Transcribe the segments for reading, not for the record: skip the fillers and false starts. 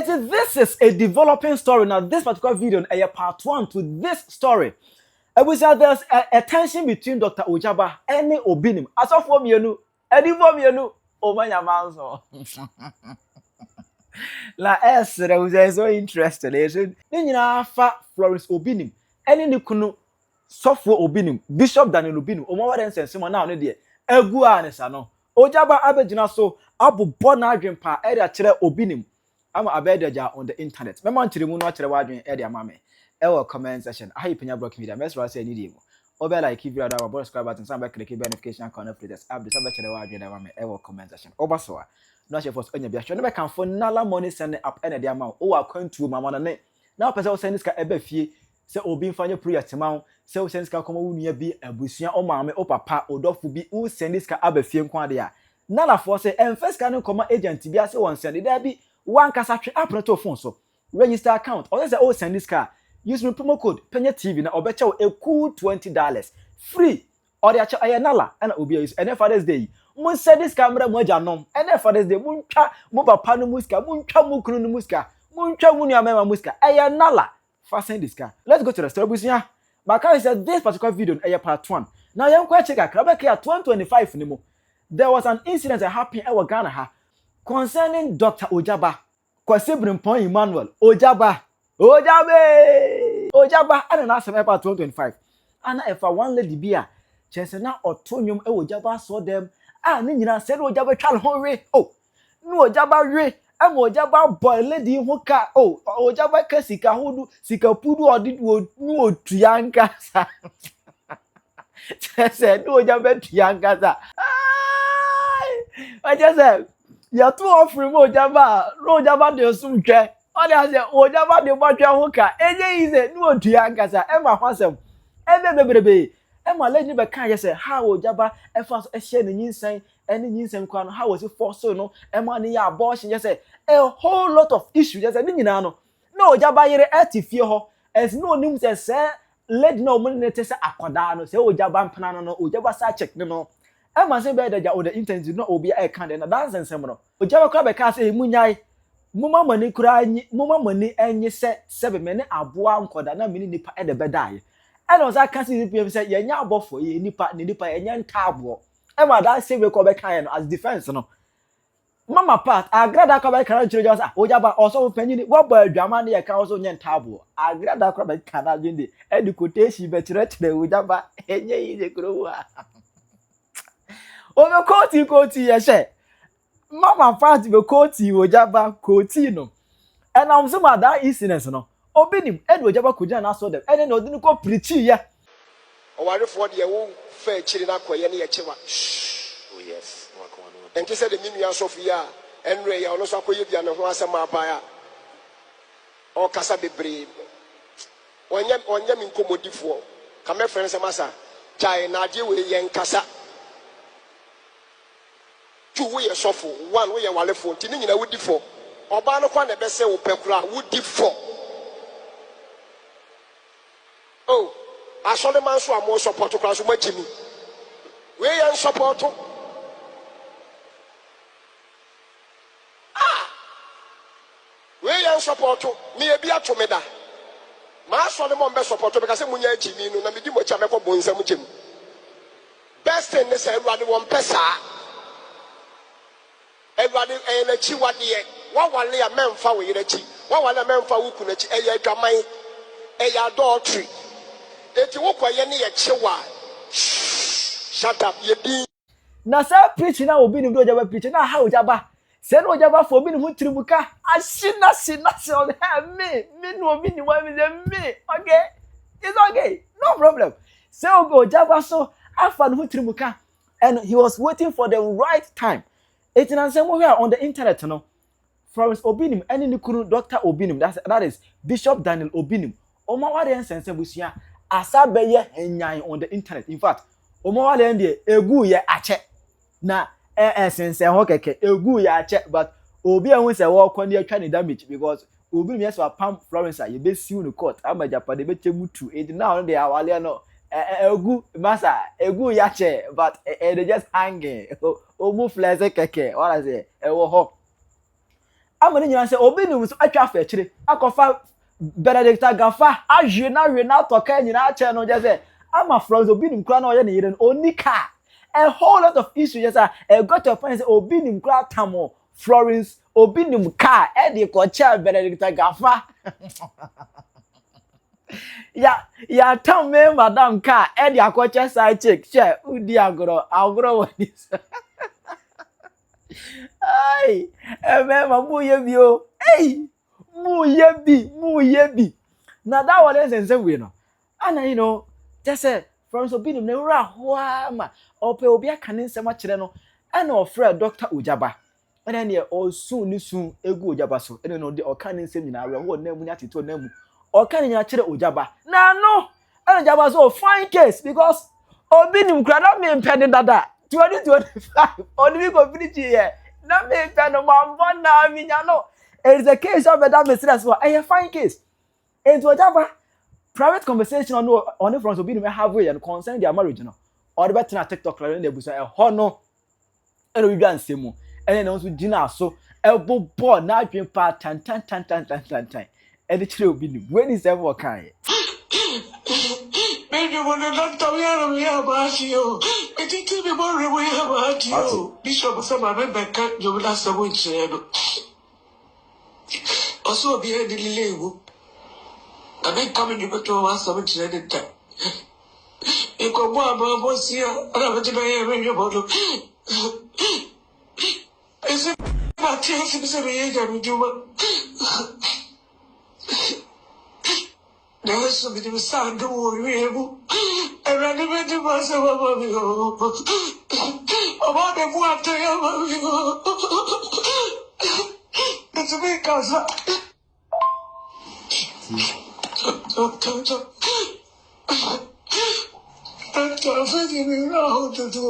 And this is a developing story. Now, this particular video is a part 1 to this story. I will say there's a tension between Dr. Ogyaba and Obinim. As of for me, you know, oh my man, La S, that was so interested. Then you know, Florence Obinim, and you kunu software Obinim, Bishop Daniel Obinim, or more than sense, someone now, no dear. Eguanesano. Ogyaba abegina so abu bona adwempa e da kire Obinim. Ama abedaja on the internet. Me man chire mu no kire wadwen e dia mame. E wo comment section. Ahi PENYAH block media. Mess say ni di mu. Obe like video da wa subscribe button some click notification connect with us. Abdi sabe kire wadwen da mame. E wo comment section. Oba so a. No share force onya bia hwe. No be kan for nala money send up e dia ma. O wa kwantu mama na ne. Na person send this ka eba fie. Se obi mfanye prayer tema. Se o send this ka koma wunua bi abusua o maame o papa o dofu bi o send this ka aba fie nkwa de a. Nala for say first can koma agent bi ase won send there bi one kasa twe app to phone so register account or say oh send this car use my promo code PENYAH TV na obecha a cool $20 free or the acha ayanala and obi use and Father's Day mo send this camera mo ajanom and Father's Day mo ntwa mo papa no muska mo ntwa mo kunu no muska mo ntwa mo nua mema muska ayanala fasten this car. Let's go to the story busia. Maka said this particular video a part 1 now you kwa check akra 2025 nimo there was an incident that happened at Ghana ha concerning Dr. Ogyaba, Kwasibrim Point Emmanuel, Ogyaba, and an answer about 2025. And if I one lady beer, Chesena or Tonium Ogyaba saw them, and Nina said Ogyaba child hungry. Oh, no Ogyaba re, and Ogyaba boy lady who car. Oh, Ogyaba Kasika who do Sika Pudu or did no Trianca. Said no Ogyaba Trianca. I just said. You too offering Ogyaba de sunche. All I say Ogyaba de batwa hoka. Enye is no Trianca. Emma Hansem. Ebebebebe. Emma let me be kan say how Ogyaba efas e share ni nyinsem ene nyinsem kwa no how was it for so no Emma ni ya abortion just say a whole lot of issues just say ni nyina no. No Ogyaba yere etifie ho. As no nim say let no money net say akoda no say Ogyaba mpana no Ogyaba sa check no. Emma say be daja o the internet no obi e kan de na dance nsem no Ogyaba kwa be ka say munyai muma mani kura anyi muma mani enye se sebe me ne aboa nkoda na me ni nipa e de be dai e no za ka say pm say ye nya abofo ye nipa ne nipa ye nya nta abo Emma that say we ko be kan no as defense no mama part agrada kwa be kan chiro just Ogyaba also panyi wo ba adwama ne ye kan also nya nta abo agrada kwa be kan agende education be chire chire Ogyaba enye yi de kuro wa Omo koti yeshe. Mama fast be koti Ogyaba koti no. And I'm saying that incident no. Obinim Ogyaba kujana na so dem. And no dinu ko preach ya. Owarefo de wo fa chiri na koye ne ye chewa. Oh yes. And say the minu Sofia enre ya ono so akoye bia ne ho asema abaya. O kasa bebre. Onye mi nkomodifo. Ka me friend se masa. Chai na je we yen kasa. Two we suffer, one we wale for, Tinina would default. Obano Kwan best say Pekura would default. Oh, I saw the man so more support to class with Jimmy. We are support. We are support me a beer to me that. My son, the mom best support because I'm Jimmy, no, I'm much I'm a bones and Jim. Best thing is I run one pesa. Everybody and a chiwa dear. What one lay a man for with a chi? What one a man for who could a gamay a adultery? That you walk away any a chiwa. Shut up, you be. Na sa preaching na Obinim do Ogyaba preaching na how Ogyaba. Say no Ogyaba for Obinim hu tribuka. Asina on me no Obinim wa me. Okay? It's okay. No problem. Say Ogyaba so afa hu tribuka and he was waiting for the right time. It's an answer we are on the internet no. Florence Obinim any nikunu Dr Obinim that is Bishop Daniel Obinim. Oma wa den sense busia asabeye enyan on the internet. In fact, oma wa den de egu ye ache. Na sense ho keke egu ye ache but obi ehun se wo kwani atwa ne damage because Obinim yes wa pam Florence ye be siu no court amajapa de be chemutu e na on de awale no egu masa egu ya che but they just hanging omu flex keke what I say e wo ho ama ne nyina sɛ Obinim so atwa afa akyire akɔfa Benedict Agafa ahwe na toka nyina akyɛ no gye sɛ ama Florence Obinim kura na ɔyɛ ne yere no oni car a whole lot of issues just got to a point say Obinim kura tamo Florence Obinim car e de ko cha Benedict Agafa ya tam me madam car e de akɔcha side check she udi agoro what this ai me mamu ye bi o ei mu ye bi na that one sense we no and you know just say Florence Obinim ne wura hoa ma ope obi aka ne nsɛm akyerɛ no ɛna ɔfrɛ Dr Ogyaba ɛna ne ɔsu ni su egu Ogyaba so ɛna no de ɔka ne nsɛm nyinaa wɛ ho na mu nya tete na mu ɔka ne nyinaa kyerɛ Ogyaba na no ɛna Ogyaba so fine case because Obinim kura na me mpɛ dada 2025 ɔde bi ko finish here na me mpɛ no mambo na mi nya no it is a case of that business for a fine case and Ogyaba private conversation on the Florence Obinim have way and concern their marriage no or the better TikTok and the busa e hono and we gan semu and then also gina so elbow ball na dream part tan and the chile Obinim when is ever kind Maybe when the doctor we are about you, it is the more we about you. Bishop said my Rebecca, you will ask the witch. Also be a delay. I may come in you to ask the witch at the time. You go more boss here, and I want to be a bottle. Is it my tears in the age of you? There is something to stand to worry about. I ran away to myself about you. About the water, it's a big cause. Doctor, figure me out to do.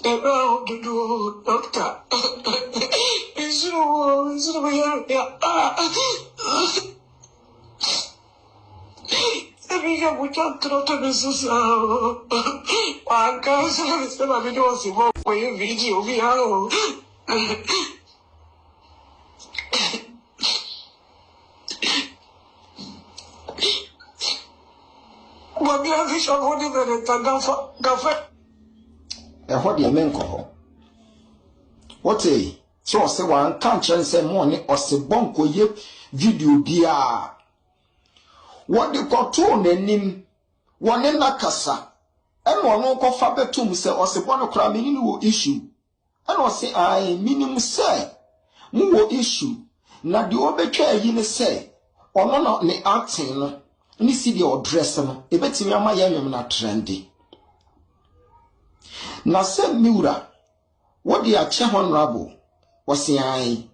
Around the door, doctor. It's no here. I think we can't throw to this. I can't say I'm doing some way video. We are. What we have is only the Tagafa. Ɛhɔ deɛ menkɔ hɔ wote so ɔsɛ wanka nkyerɛ sɛ mo ne ɔsɛ bɔnkɔyɛ video biaa wɔde kɔtoo n'anim wɔne nakasa ɛna ɔno kɔfa bɛtom sɛ ɔsɛ bɔne koraa mene ne wɔ issue ɛna ɔsɛ ae minim sɛ mo wɔ issue na deɛ ɔbɛtwa ayi ne sɛ ɔno no ne acting no ne si deɛ ɔdress no ɛbɛtumi ama yɛ nwom na trendy na se miura what the ache honorable was ai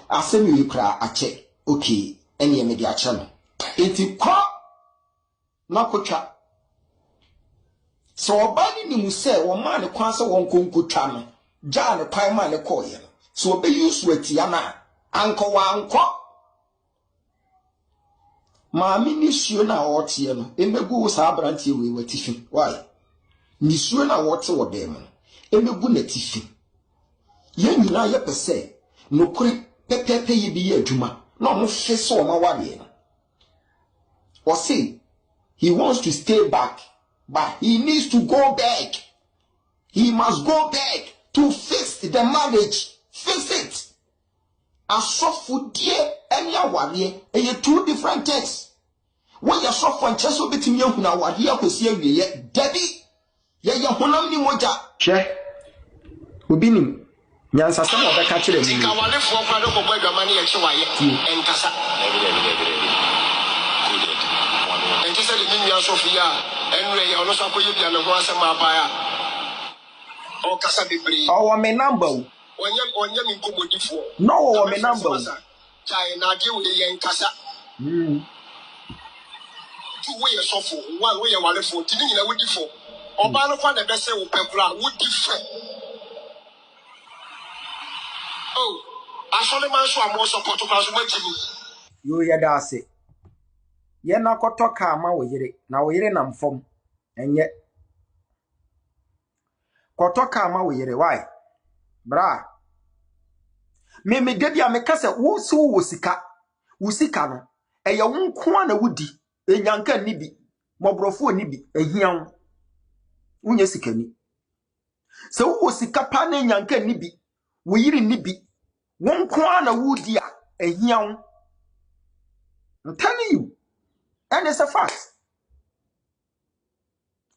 asemi we kra ache okay ene me di ache no enti ko na kotwa so obani ni mu se wo ma ne kwan se won konkotwa no ja ne kwan ma ne koye no so obe use watia na anko wanko ma mi ni suo na otie no emegu sa abrantie we watifi why nisuo na wote wodem emegu na tifi ye nyina ye pese nokure pepepe ye bi ye adwuma na omo hwe so ma wade no o say he wants to stay back but he needs to go back. He must go back to fix the marriage. Fix it. Asofu die eni aware eye two different texts. When you suffer and cheso betimi ehuna aware akosi awie dabi ye honam ni moja hwe Obinim nyansa sam obeka kire mi ka wale fo kwa do kobwa dwama ne ye che waye enkasa enti se ni nyaa sofia enre ya ono so akoye bia ne ho asem abaya o kasa bebre o me number onye mi nkomodifo no o me number chai na de we ye enkasa tu we ye sofo wa we ye wale fo ti ni nyina wodifo oba no kwa na be se wo pekura wodifo oh asole man so amo support kwa so machibu yo ya da ase ye na koto ka ma wo yire na wo yire nam fom enye koto ka ma wo yire why bra me debia me kase wo so wo sika no eye wo nko na wudi enyanka ni bi mobrofo ni bi ehia wo unye sika ni se wo sika pa na enyanka ni bi wo yire ni bi wo nko na wudi a ehia wo. I'm telling you, and it's a fact.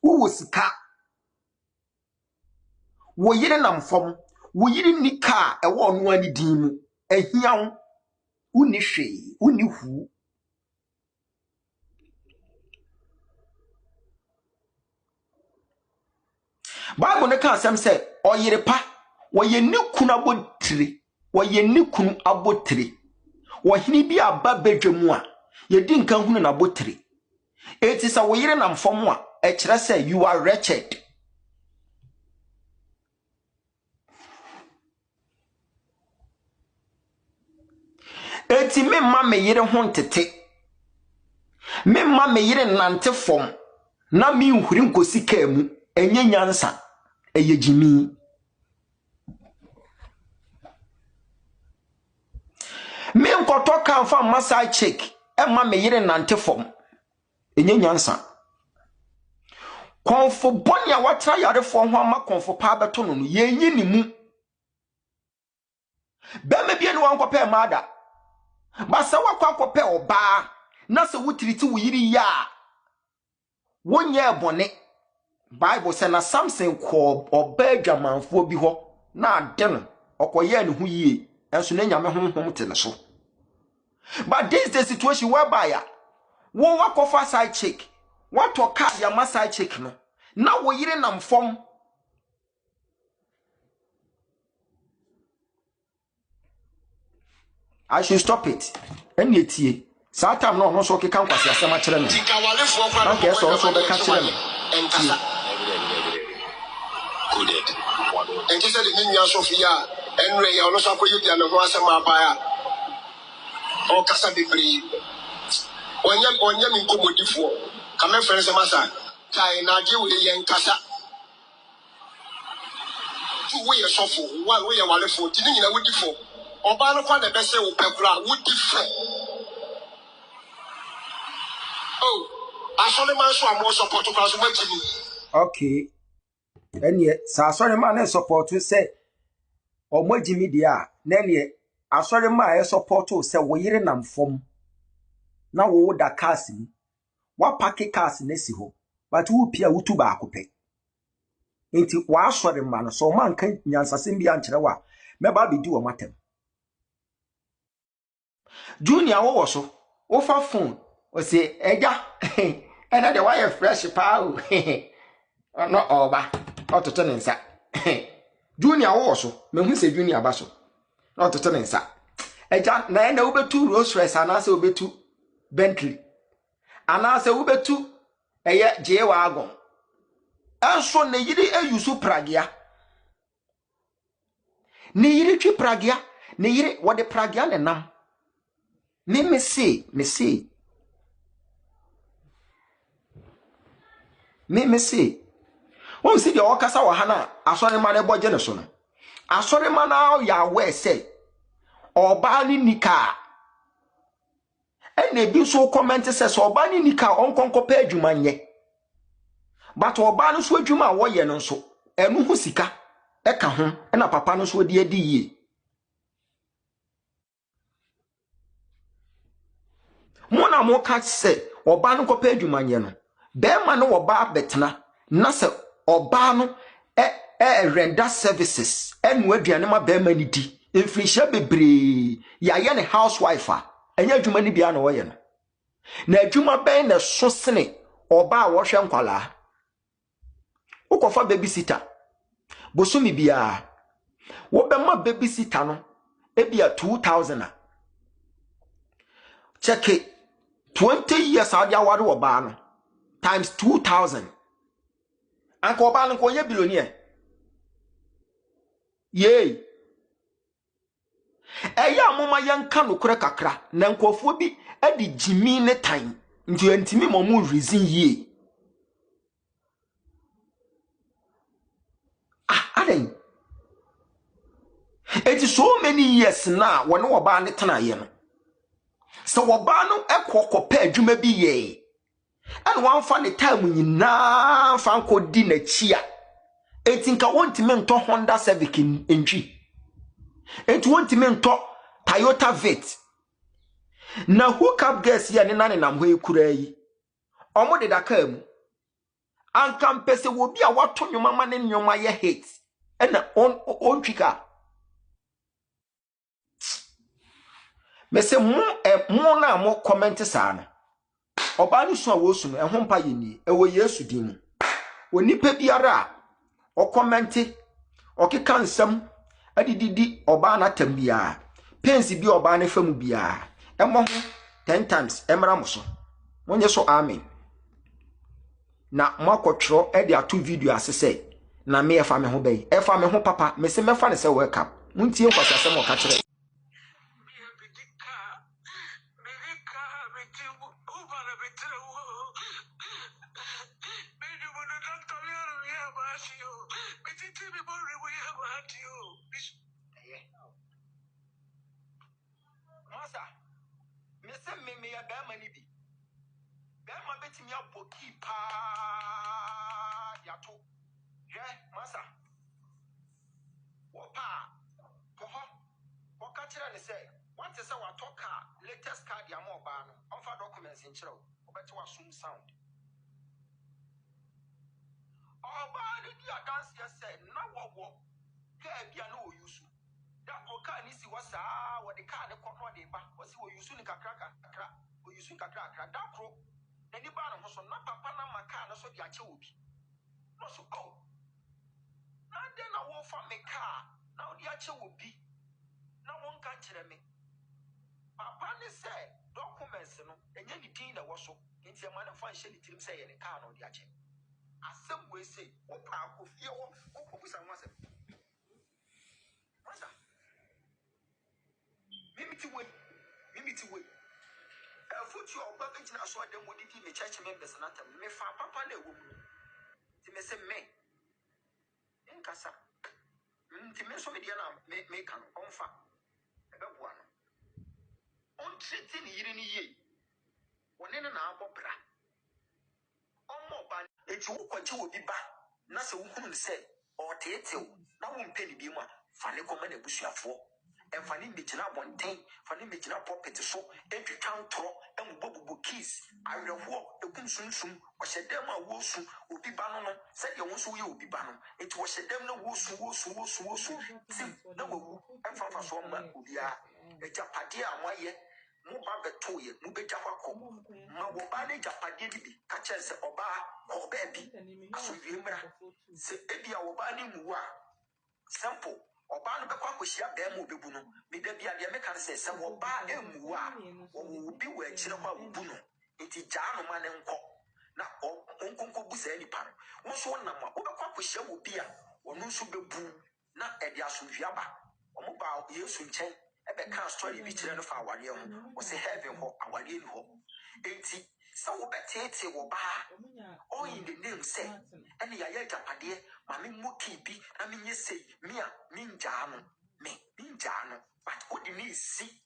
Who was sika? Wo yire nam fom, wo yire ni car e wo no ani din mu. Ehia wo uni hwe, uni hu. Bible ne ka asem se oyire pa, wo ye ni kunu abotire, wo ye ni kunu abotire. Wo hini bi aba bedwemu a, ye di nkan hunu na abotire. It is a wo yire nam fom a, e kire se you are wretched. Eti me ma me yire ho ntete. Me ma me yire nante fom. Na mi nhuri nkosi ka mu enye nyansa eyejimi. Me nkoto kan fa masa check e ma me yire nante fom enye nyansa. Konfo bonya watra yare fo ho ama konfo pa beto no yenyi ni mu. Be me bia ni wankope mada. Basa wakwakope oba na se wutiriti wuyiri ya wonye bone. Bible say na Samson ko oba adwamanfo bi ho na ade no okoye ne hu yie enso na nyame honhom te ne so. But this is the situation whereby wo wakofa side check what to card ya side check no na wo yire nam fom. I should stop it. Any etie. Satam no so ke kan kwase asema kire me. Okay, so be ka kire me. And just the Minya Sophia, and Ray, or no Sakoya, and Wasama Paya, or Casabibri. On Yamin Komodifo, come friends of Massa, Kai Naji and Casa. 2 ways of 1 way, 1 for Tina would default. Obano kwa the best of Pepra would default. Oh, I saw the man so I'm more support to cross watching. Okay. And yet, sorry man support to say or mo Jimmy dia na ne asori ma support to say wo yire nam fom na wo da cars ni wa pack cars na si ho but wo pia wo tu ba akope enti wa asori ma no so man kan nyansasem bia nkere wa me ba bi di wo matem junior wo so wo fa phone o say eja ena de wire fresh pa o no oba ototo ne nsa junior wo so me hu se junior ba so ototo ne nsa eja na ena wo betu Rolls Royce ana se wo betu Bentley ana se wo betu eye J-Wagon enso ne yiri eyusu pragia ne yiri twi pragia ne yiri wo de pragia ne nam me see won si de okasa wa hana asori ma ne boje ne so no asori ma na ya we say oba ni nika ene bi so comment say so oba ni nika onkonko pa adwuma nye but oba no so adwuma wo ye no so enu hu sika e ka ho na papa no so de adi yie mona mo ka say oba no ko pa adwuma nye no be ma no oba betena na se oba no render services enu aduane ma be ma ni di infrisha bebre ya ye ne housewife a enya adwuma ni bia na wo ye no na adwuma be na so sene oba a wo hwe nkwala ukofa babysitter bosumi bia wo be ma babysitter no ebia 2000 check it 20 years adi awade oba no times 2000 anko oba no ko ye billionaire yey eya moma yanka no kure kakra na nkofo bi adi jimi ne tan nti antimi mo reason ye aden it is so many years now when oba ne tena ye no so oba no ekokọ pa adwuma bi ye and one fa ne time nyina fa nkodi na chi a etinka wontime nto Honda Civic entwi enti wontime nto Toyota Vet na hook up gas ya ne nane nam ho ekura yi omo de daka mu anka mpese wo bi a wato nwoma ma ne nwoma ye hate ena on twika mese mo na mo comment saa no oba ni so a wo su no ehon pa ye ni ewo Yesu din mu onipa biara o comment o keka nsam adididi oba na tam bia pensi bi oba na fam bia emo ho 10 times emra mo so wonye so amen na makotro e de ato video asese na me efa me ho bɛyi efa me ho papa me se mefa ne se welcome muntie nkwasa asem o ka kire masa me se me ya ba mani bi ba ma betimi aboki pa ya to je masa wo pa ko ho wo ka kire ne se what is our talker latest card ya mo ba no on fa documents in kire wo beti wa sum sound oba de dia dance ya say na wo ka bia na o yusu da o ka ni si wasa wo de ka ne ko no de ba wo si wo yusu ni kakra wo yusu kakra da kro na ni ba no so na papa na maka na so de ache obi no so oh na de na wo fa me ka na o de ache obi na won ka kire me papa ni say documents no enye ni din na wo so nti e ma na fa nhye ni tirim say ye ne ka na o de ache asem we say wo pa ko fie wo ko busa mo asem masa mimiti we futu oba betina so dem odidi me church members na tam me fa papa na ewo mu ti me se me nkasa ti me so me dia na me kan onfa ebe boa no on treat ni yire ni ye woni na abobra omo ba eti wo kwache wo bi ba na se wo hunu se o tetew na wo mpeni bi mu a fa ne koma na busuafo enfani mejina bonten fani mejina pocket so etwetwa ntoro embobubu keys awerho ekum sunsum o hyedem a wosu obi ba no no se de wonso ye obi ba no enti wo hyedem na wosu tim na wawu emfafa so ma obi a ejapade a moye mo ba beto ye mo beja kwakọ ma wo ba ne japade bi ka chense oba ko ba bi aso wiemra se ebi a wo ba ne muwa simple oba no bekwa kohyia ba mu obebu no me da bia de me kan se wo ba emu a wo bi wo akire kwa obu no enti gya no ma ne nkọ na onkonko bu sa nipa no wo so na ma wo bekwa kohyia wo bi a wono nso bebu na ede asodua ba omo ba Yesu nchen ebe kan story bi kire no fa aware ho wo se heaven ho aware ni ho enti sa wo betete wo ba all in the name say ene ya ya japade ma me moki bi na me nye sei me a minja no but odi ni si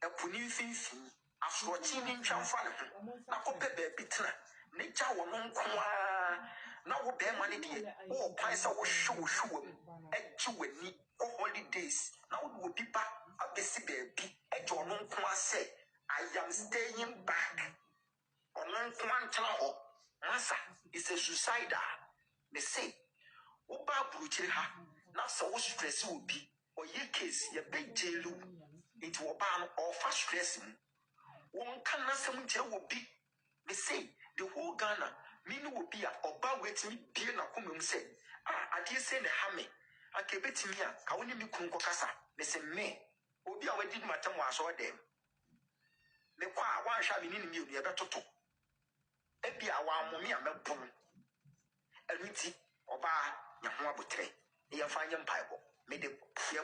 epuni mfimfini afrochi ni ntwamfa ne ho na kope ba bitena ne gya wo no nko a na wo be ma ne de wo kwan sa wo hwe eji wani o holidays na wo bi ba abesi ba bi eji ono nko a say I am staying back ono nko antena ho masa is a suicide me say wo ba buruchiri ha na so wo stress obi o ye case ye be jailu it wo ba no o fa stress mu won kan na sam kire wo bi me say the whole Ghana me no wo bi a oba wetimi bie na komam say ade say na ha me aka betimi a ka woni mi kun kokasa me say me obi a wadi matam wa so dem me kwa wan hwa me ni mi obi e betoto ebi a wa mo me a mebo no anti oba nya ho abotre ye fa nya mpaibo me de ye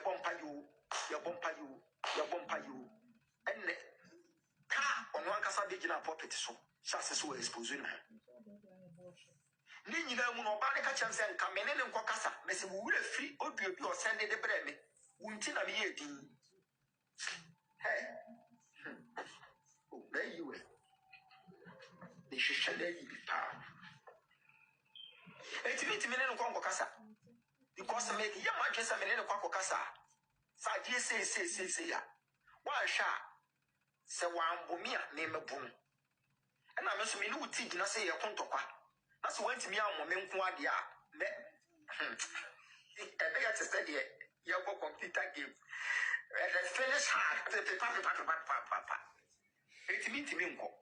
bompa yu enne ka ono ankasa be gina pulpit so chase so expose no ni nyina mu no ba de ka chem se nka me ne nko kasa me se wo wura firi odua bi o sende de bre me wunti na me ye din hey oh na you they should share you pa etimi me ne nko kasa because me ye ma dwesa me ne nko kasa sa die say ya wa sha se wa mbumi a me mebum na me so me no ti gina say ye kontokwa na so wanti me ammo me nko ade a me ebe ya tese de ye go computer game the finish hard pa etimi nko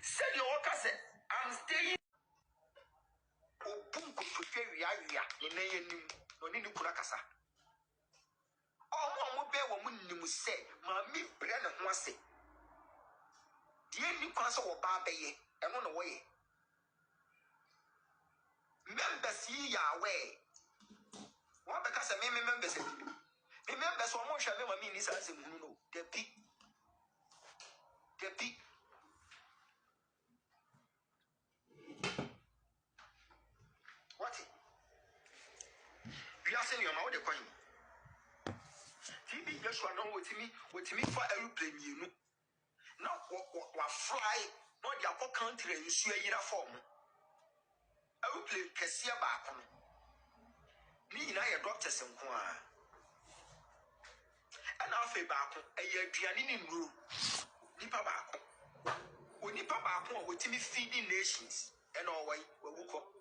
said your worker say I'm staying obun ko fefwe wiawia ne nayenim no ni kura kasa omo be wo munnim se ma mi bre ne ho ase die ni kwa so wo ba beye eno no wo ye members yi ya we wo be kasa me members me members wo mo hwa me ma mi ni sa se hunu no de pi what we are saying you ma wo de kwan TV Joshua no wotimi fa aeroplane yenu na wa fly no dia ko country nsu ayira form aeroplane kese ba ko no ni na ye doctors nko a ana afa ba ko eye aduane ni nuru nipa ba ko onipa ba ko wotimi feeding nations ena owai wawuko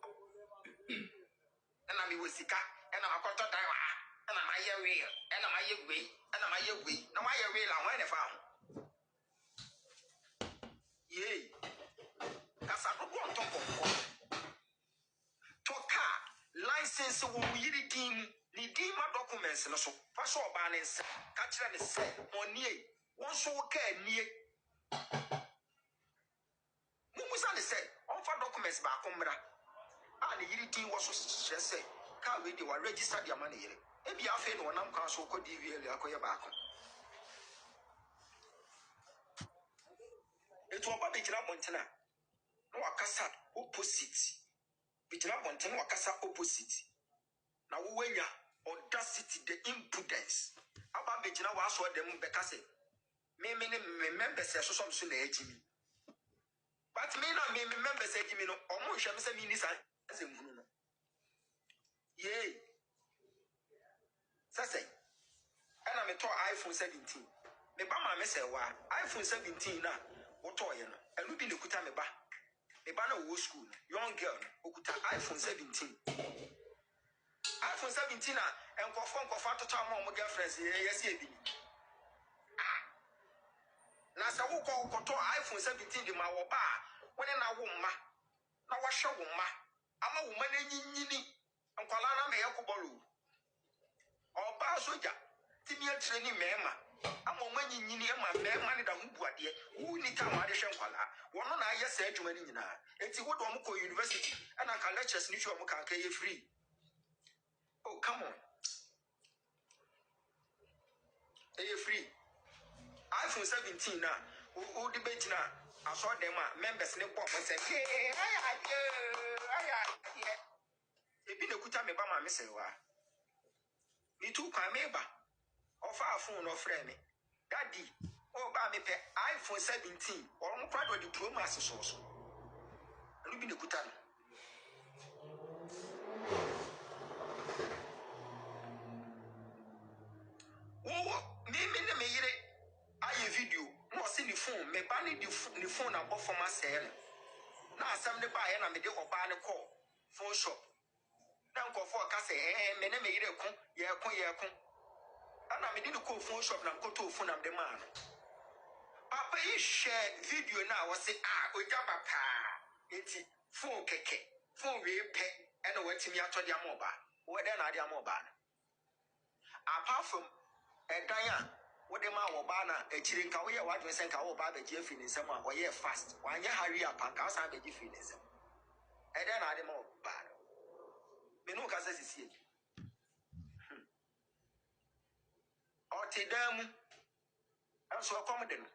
ena mi wosika ena makoto dan wa ena ma ye real ena ma ye gwe na ma ye real awon ne fa ho ye kasa do on top of toka license wo yiri din ni din ma documents no so fa so oba ne nsa ka kire ne se onie won so ka anie musa ne se on fa documents ba komra a ne yiri din wo so kire se ka we dey wa register dia ma ne yire e bia afa no nam kan so ko DVL akoye ba ko etu oba be kira bontena no wakasa opposite bijira bonten wakasa opposite na wo wanya audacity the impudence aba bijira wa so dem be kase me members so so na ejimi but me na me members ejimi no omo hwe me se me ni sa azemhunu no ye sase ana me to iPhone 17 me ba ma me se wa iPhone 17 na wo to ye no elu bi ne kuta me ba na wo school young girl okuta iPhone 17 na enkofo atoto am girlfriends yes e bi na sa wo ko to iPhone 17 di ma wo ba woni na wo mma na wo hwe wo mma ama wo ma na nyinyini enkwala na me yakobolo oba soja timi atreni mema ama ma nyinyini ma mema ne da ho buade wo ni ta ma de hwe enkwala wono na aye sa adwuma ni nyina enti wo do mo ko university ana ka lectures ni hwe mo ka ye free. Oh come on, are free iPhone 17 na who debate na aso dem a members ne pop say ebi ne kuta me ba ma me say wa ni tu kwa me ba ofa phone no frame me daddy o ba me pe iPhone 17 or mo kwado di pro mass so anu bi ne kuta no me me yire aye video no see the phone me ba ni the phone na bo forma say na asem ne ba ye na me de oba ne call phone shop na nkofo ka say me ne me yire ko ye ko ana me de call phone shop na nkoto phone na de man papa yi share video na wo say Ogyaba pa enti phone keke phone we pe ena watimi atodi amoba wo de na ade amoba apart from dan wo de ma wo ba na akiri nka wo ye wadwe sen ka wo ba ba je fi ni nsem a wo ye fast wanye hurry up anka san ba je fi ni nsem dan na ade ma wo ba me no ka se sisi o te dam am so kom de no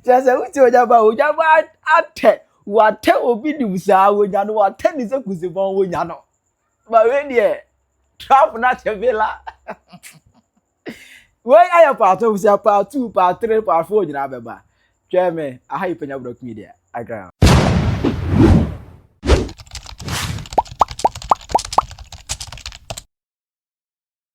Just a uti Ogyaba ate wate Obinim saa wonya no wate ni se kusibon wonya no. Ba we de trap na chevela. Why I part of say part 2, part 3, part 4 nyina beba. Twa me aha ipenya block media. Agra.